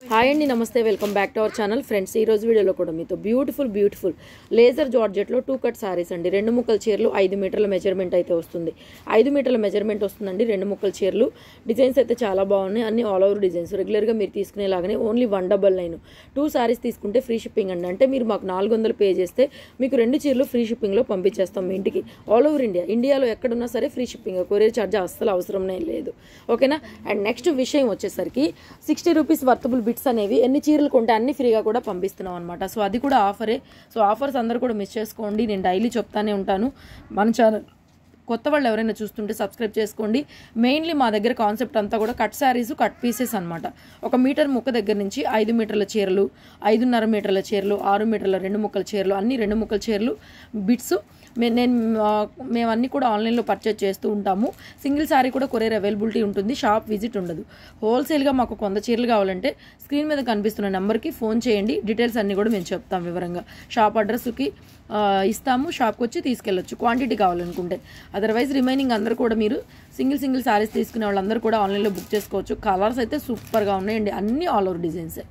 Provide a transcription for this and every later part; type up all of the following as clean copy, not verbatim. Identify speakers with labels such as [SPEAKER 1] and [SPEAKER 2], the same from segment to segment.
[SPEAKER 1] Hi అండి, నమస్తే. Welcome back to our channel. Friends, ఈ రోజు వీడియోలో కూడా మీతో బ్యూటిఫుల్ లేజర్ జార్జెట్లో 2 కట్ సారీస్ అండి. 2 ముక్కల చీరలు 5 మీటర్ల మెజర్మెంట్ అయితే వస్తుంది. 5 మీటర్ల మెజర్మెంట్ వస్తుందండి 2 ముక్కల చీరలు. డిజైన్స్ అయితే చాలా బాగున్నాయి, అన్ని ఆల్ ఓవర్ డిజైన్స్. రెగ్యులర్గా మీరు తీసుకునేలాగానే ఓన్లీ 199. 2 సారీస్ తీసుకుంటే ఫ్రీ షిప్పింగ్ అండి. అంటే మీరు మాకు 400 పే చేస్తే మీకు 2 చీరలు ఫ్రీ షిప్పింగ్లో పంపించేస్తాం మీ ఇంటికి. ఆల్ ఓవర్ ఇండియాలో ఎక్కడున్నా సరే ఫ్రీ షిప్పింగ్, కొరియర్ ఛార్జ్ అస్సలు అవసరమే లేదు. ఓకేనా? అండ్ నెక్స్ట్ విషయం వచ్చేసరికి 60 రూపీస్ వర్తబుల్ బిట్స్ అనేవి ఎన్ని చీరలు కొంటే అన్ని ఫ్రీగా కూడా పంపిస్తున్నాం అనమాట. సో అది కూడా ఆఫరే. సో ఆఫర్స్ అందరూ కూడా మిస్ చేసుకోండి. నేను డైలీ చెప్తానే ఉంటాను. మన ఛానల్ కొత్త వాళ్ళు ఎవరైనా చూస్తుంటే సబ్స్క్రైబ్ చేసుకోండి. మెయిన్లీ మా దగ్గర కాన్సెప్ట్ అంతా కూడా కట్ శారీస్, కట్ పీసెస్ అనమాట. 1 మీటర్ ముక్క దగ్గర నుంచి 5 మీటర్ల చీరలు, 5.5 మీటర్ల చీరలు, 6 మీటర్ల 2 ముక్కల చీరలు, అన్ని 2 ముక్కల చీరలు బిట్స్ మేమన్నీ కూడా ఆన్లైన్లో పర్చేజ్ చేస్తూ ఉంటాము. సింగిల్ శారీ కూడా కొరియర్ అవైలబిలిటీ ఉంటుంది. షాప్ విజిట్ ఉండదు. హోల్సేల్గా మాకు 100 చీరలు కావాలంటే స్క్రీన్ మీద కనిపిస్తున్న నెంబర్కి ఫోన్ చేయండి. డీటెయిల్స్ అన్నీ కూడా మేము చెప్తాం వివరంగా. షాప్ అడ్రస్కి ఇస్తాము, షాప్కి వచ్చి తీసుకెళ్ళొచ్చు క్వాంటిటీ కావాలనుకుంటే. అదర్వైజ్ రిమైనింగ్ అందరూ కూడా మీరు సింగిల్ శారీస్ తీసుకునే వాళ్ళందరూ కూడా ఆన్లైన్లో బుక్ చేసుకోవచ్చు. కలర్స్ అయితే సూపర్గా ఉన్నాయండి. అన్ని ఆల్ ఓవర్ డిజైన్సే.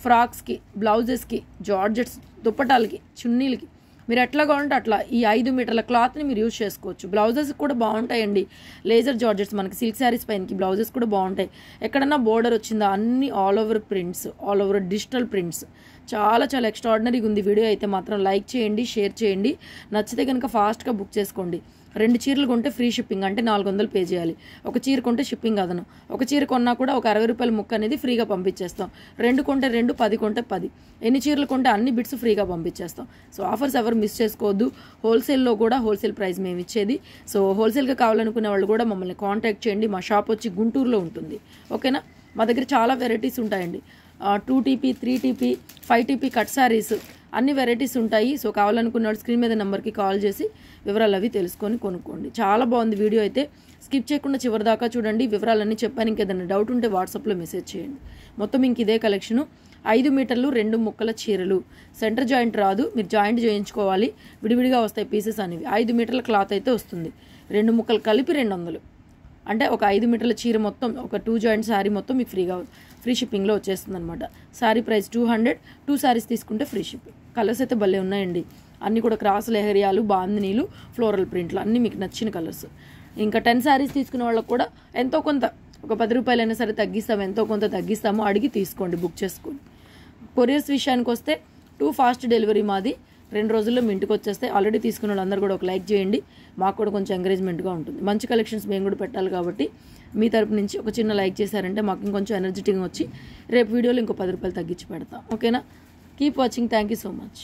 [SPEAKER 1] ఫ్రాక్స్కి, బ్లౌజెస్కి, జార్జెట్స్, దుప్పటాలకి, చున్నీలకి మీరు ఎట్లా కావాలంటే అట్లా ఈ 5 మీటర్ల క్లాత్ని మీరు యూజ్ చేసుకోవచ్చు. బ్లౌజెస్ కూడా బాగుంటాయండి. లేజర్ జార్జెట్స్ మనకి సిల్క్ శారీస్ పైనకి బ్లౌజెస్ కూడా బాగుంటాయి. ఎక్కడన్నా బోర్డర్ వచ్చిందా అన్ని all over prints, all over digital prints. చాలా ఎక్స్ట్రాడినరీగా ఉంది. వీడియో అయితే మాత్రం లైక్ చేయండి, షేర్ చేయండి. నచ్చితే కనుక ఫాస్ట్గా బుక్ చేసుకోండి. 2 చీరలు కొంటే ఫ్రీ షిప్పింగ్, అంటే 400 పే చేయాలి. 1 చీర కొంటే షిప్పింగ్ అదనం. 1 చీర కొన్నా కూడా ఒక 60 రూపాయల ముక్క అనేది ఫ్రీగా పంపించేస్తాం. 2 కొంటే 2, 10 కొంటే 10. ఎన్ని చీరలు కొంటే అన్ని బిట్స్ ఫ్రీగా పంపించేస్తాం. సో ఆఫర్స్ ఎవరు మిస్ చేసుకోవద్దు. హోల్సేల్లో కూడా హోల్సేల్ ప్రైస్ మేము ఇచ్చేది. సో హోల్సేల్గా కావాలనుకునే వాళ్ళు కూడా మమ్మల్ని కాంటాక్ట్ చేయండి. మా షాప్ వచ్చి గుంటూరులో ఉంటుంది. ఓకేనా? మా దగ్గర చాలా వెరైటీస్ ఉంటాయండి. 2TP, 3TP, 5TP cut saris అన్ని వెరైటీస్ ఉంటాయి. సో కావాలనుకున్న వాళ్ళు స్క్రీన్ మీద నెంబర్కి కాల్ చేసి వివరాలు అవి తెలుసుకొని కొనుక్కోండి. చాలా బాగుంది వీడియో అయితే. స్కిప్ చేయకుండా చివరి దాకా చూడండి. వివరాలన్నీ చెప్పాను. ఇంకేదైనా డౌట్ ఉంటే వాట్సాప్లో మెసేజ్ చేయండి. మొత్తం ఇంక ఇదే కలెక్షను. 5 మీటర్లు 2 ముక్కల చీరలు. సెంటర్ జాయింట్ రాదు, మీరు జాయింట్ చేయించుకోవాలి. విడివిడిగా వస్తాయి పీసెస్ అనేవి. 5 మీటర్ల క్లాత్ అయితే వస్తుంది. 2 ముక్కలు కలిపి 200. అంటే ఒక 5 మీటర్ల చీర మొత్తం, ఒక 2 జాయింట్ శారీ మొత్తం మీకు ఫ్రీ షిప్పింగ్లో వచ్చేస్తుంది అనమాట. శారీ ప్రైస్ 200. 2 శారీస్ తీసుకుంటే ఫ్రీ షిప్పింగ్. కలర్స్ అయితే భలే ఉన్నాయండి. అన్నీ కూడా క్రాస్ లెహరియాలు, బాందినీలు, ఫ్లోరల్ ప్రింట్లు అన్నీ మీకు నచ్చిన కలర్స్. ఇంకా 10 శారీస్ తీసుకునే వాళ్ళకి కూడా ఎంతో కొంత, ఒక 10 రూపాయలైనా సరే తగ్గిస్తాము, ఎంతో కొంత తగ్గిస్తాము. అడిగి తీసుకోండి, బుక్ చేసుకోండి. కొరియర్స్ విషయానికి వస్తే 2 ఫాస్ట్ డెలివరీ మాది. 2 రోజుల్లో మీ ఇంటికి వచ్చేస్తే. ఆల్రెడీ తీసుకున్న వాళ్ళందరూ కూడా ఒక లైక్ చేయండి. మాకు కూడా కొంచెం ఎంకరేజ్మెంట్గా ఉంటుంది. మంచి కలెక్షన్స్ మేము కూడా పెట్టాలి కాబట్టి మీ తరపు నుంచి ఒక చిన్న లైక్ చేశారంటే మాకు ఇంకొంచెం ఎనర్జెటిక్గా వచ్చి రేపు వీడియోలో ఇంకో 10 రూపాయలు తగ్గించి పెడతాం. ఓకేనా? Keep watching. Thank you so much.